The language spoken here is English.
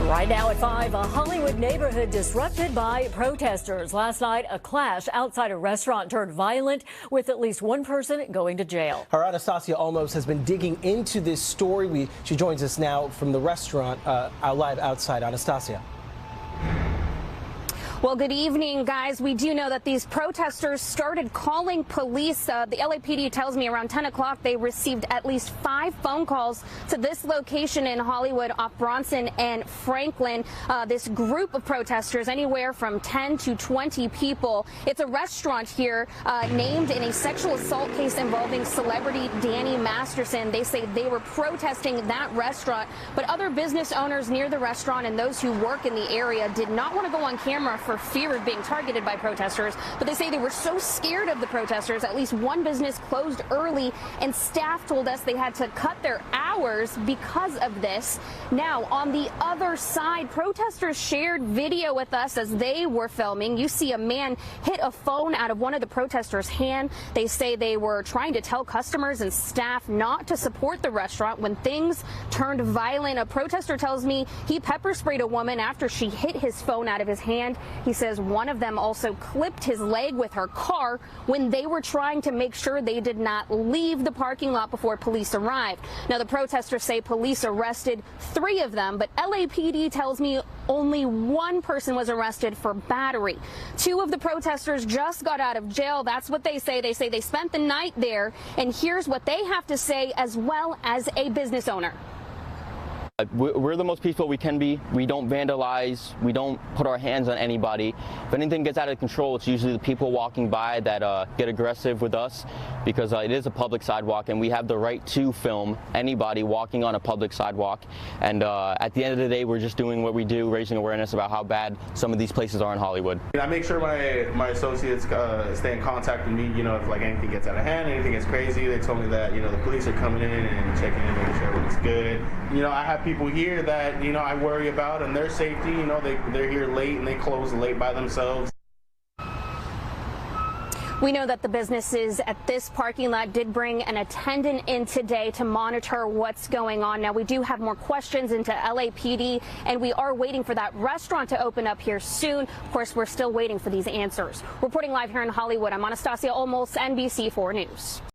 Right now at 5, a Hollywood neighborhood disrupted by protesters. Last night, a clash outside a restaurant turned violent, with at least one person going to jail. Our Anastasia Olmos has been digging into this story. She joins us now from the restaurant live outside. Anastasia. Well, good evening, guys. We do know that these protesters started calling police. The LAPD tells me around 10 o'clock they received at least 5 phone calls to this location in Hollywood off Bronson and Franklin. This group of protesters, anywhere from 10 to 20 people. It's a restaurant here named in a sexual assault case involving celebrity Danny Masterson. They say they were protesting that restaurant, but other business owners near the restaurant and those who work in the area did not want to go on camera for fear of being targeted by protesters, but they say they were so scared of the protesters. At least one business closed early, and staff told us they had to cut their hours because of this. Now, on the other side, protesters shared video with us as they were filming. You see a man hit a phone out of one of the protesters' hand. They say they were trying to tell customers and staff not to support the restaurant when things turned violent. A protester tells me he pepper sprayed a woman after she hit his phone out of his hand. He says one of them also clipped his leg with her car when they were trying to make sure they did not leave the parking lot before police arrived. Now, the protesters say police arrested 3 of them, but LAPD tells me only one person was arrested for battery. 2 of the protesters just got out of jail. That's what they say. They say they spent the night there, and here's what they have to say as well as a business owner. We're the most peaceful we can be. We don't vandalize. We don't put our hands on anybody. If anything gets out of control, it's usually the people walking by that get aggressive with us, because it is a public sidewalk and we have the right to film anybody walking on a public sidewalk. And at the end of the day, we're just doing what we do, raising awareness about how bad some of these places are in Hollywood. I make sure my associates stay in contact with me. You know, if like anything gets out of hand, anything gets crazy, they told me that, you know, the police are coming in and checking in, making sure everything's good. You know, I have people here that, you know, I worry about and their safety. You know, they're here late and they close late by themselves. We know that the businesses at this parking lot did bring an attendant in today to monitor what's going on. Now, we do have more questions into LAPD, and we are waiting for that restaurant to open up here soon. Of course, we're still waiting for these answers. Reporting live here in Hollywood, I'm Anastasia Olmos, NBC4 News.